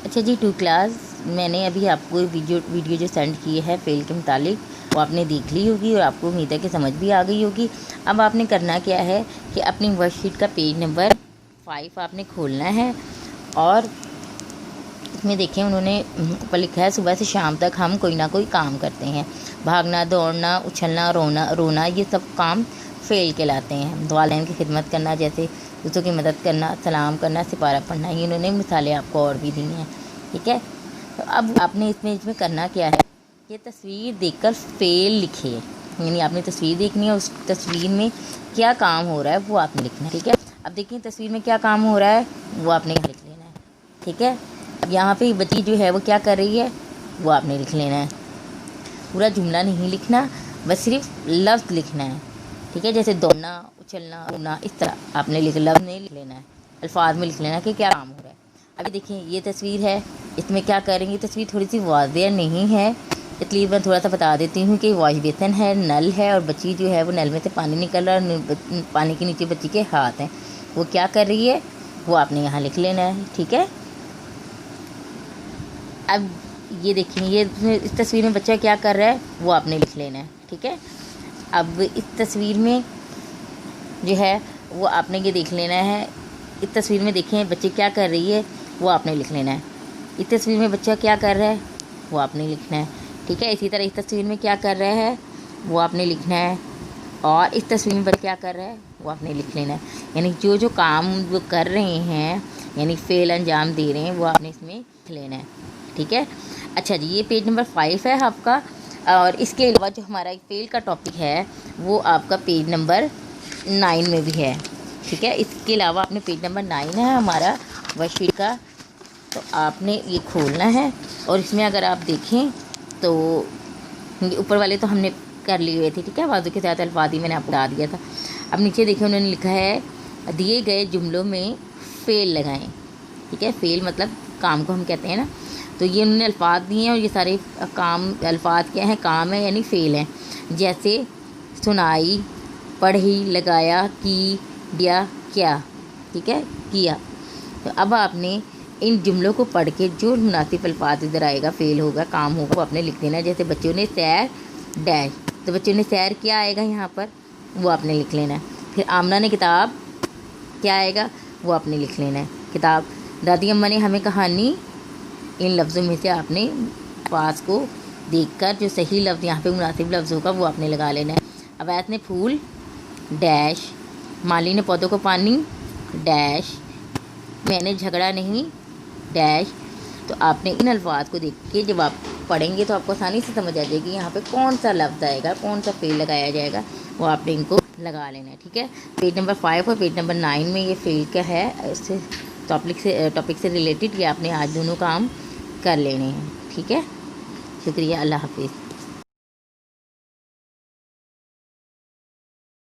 अच्छा जी, 2 क्लास मैंने अभी आपको वीडियो जो सेंड की है फ़ेल के मुतालिक, वो आपने देख ली होगी और आपको उम्मीद है कि समझ भी आ गई होगी। अब आपने करना क्या है कि अपनी वर्कशीट का पेज नंबर 5 आपने खोलना है और इसमें देखें उन्होंने ऊपर लिखा है सुबह से शाम तक हम कोई ना कोई काम करते हैं। भागना, दौड़ना, उछलना, रोना ये सब काम फ़ेल कहलाते हैं। वालिदैन की खिदमत करना, जैसे दूसरों की मदद करना, सलाम करना, सिपारा पढ़ना, ये इन्होंने मिसालें आपको और भी दी हैं। ठीक है, तो अब आपने इसमें करना क्या है, ये तस्वीर देखकर फ़ेल लिखिए। यानी आपने तस्वीर देखनी है, उस तस्वीर में क्या काम हो रहा है वो आपने लिखना है। ठीक है, अब देखिए तस्वीर में क्या काम हो रहा है वो आपने लिख लेना है। ठीक है, अब यहाँ पे बच्ची जो है वो क्या कर रही है वो आपने लिख लेना है। पूरा जुमला नहीं लिखना, बस सिर्फ लफ्ज़ लिखना है। ठीक है, जैसे दौड़ना, उछलना, रोना, इस तरह आपने लफ्ज़ नहीं लिख लेना है, अल्फाज में लिख लेना कि क्या काम हो रहा है। अभी देखिए ये तस्वीर है, इसमें क्या करेंगे, तस्वीर थोड़ी सी वाज़ेह नहीं है, इसलिए मैं थोड़ा सा बता देती हूँ कि वॉश बेसिन है, नल है और बच्ची जो है वो नल में से पानी निकल रहा है, पानी के नीचे बच्ची के हाथ हैं, वो क्या कर रही है वो आपने यहाँ लिख लेना है। ठीक है, अब ये देखिए ये इस तस्वीर में बच्चा क्या कर रहा है वो आपने लिख लेना है। ठीक है, अब इस तस्वीर में जो है वो आपने ये देख लेना है। इस तस्वीर में देखें बच्चे क्या कर रही है वो आपने लिख लेना है। इस तस्वीर में बच्चा क्या कर रहा है वो आपने लिखना है। ठीक है, इसी तरह इस तस्वीर में क्या कर रहा है वो आपने लिखना है और इस तस्वीर में बच्चा क्या कर रहा है वो आपने लिख लेना है। यानी जो जो काम वो कर रहे हैं यानी फ़ेल अंजाम दे रहे हैं वो आपने इसमें लिख लेना है। ठीक है, अच्छा जी, ये पेज नंबर 5 है आपका और इसके अलावा जो हमारा फ़ेल का टॉपिक है वो आपका पेज नंबर 9 में भी है। ठीक है, इसके अलावा आपने पेज नंबर 9 है हमारा वर्कशीट का, तो आपने ये खोलना है और इसमें अगर आप देखें तो ये ऊपर वाले तो हमने कर लिए हुए थे। ठीक है, वाज़ू के साथ अल्फाज़ मैंने आपको बता दिया था। अब नीचे देखिए उन्होंने लिखा है दिए गए जुमलों में फ़ेल लगाएं। ठीक है, फ़ेल मतलब काम को हम कहते हैं ना, तो ये उन्होंने अल्फाज दिए हैं और ये सारे काम अल्फाज क्या हैं, काम है यानी फ़ेल हैं। जैसे सुनाई, पढ़ी, लगाया, की, दिया, क्या। ठीक है, किया। तो अब आपने इन जुमलों को पढ़ के जो मुनासिब अल्फाज इधर आएगा, फ़ेल होगा, काम होगा, वो आपने लिख देना है। जैसे बच्चों ने सैर डैश, तो बच्चों ने सैर क्या आएगा यहाँ पर वो आपने लिख लेना है। फिर आमना ने किताब क्या आएगा वो आपने लिख लेना है, किताब। दादी अम्मा ने हमें कहानी, इन लफ्ज़ों में से आपने पास को देखकर जो सही लफ्ज़ यहाँ पे मुनासिब लफ्ज़ होगा वो आपने लगा लेना है। अवैध ने फूल डैश, माली ने पौधों को पानी डैश, मैंने झगड़ा नहीं डैश। तो आपने इन अल्फाज को देख के जब आप पढ़ेंगे तो आपको आसानी से समझ आ जाएगी यहाँ पे कौन सा लफ्ज़ आएगा, कौन सा फ़ेल लगाया जाएगा, वो आपने इनको लगा लेना है। ठीक है, पेज नंबर 5 और पेज नंबर 9 में ये फ़ेल का है, इससे टॉपिक से रिलेटेड ये आपने आज दोनों काम कर लेने हैं। ठीक है, शुक्रिया, अल्लाह हाफिज़।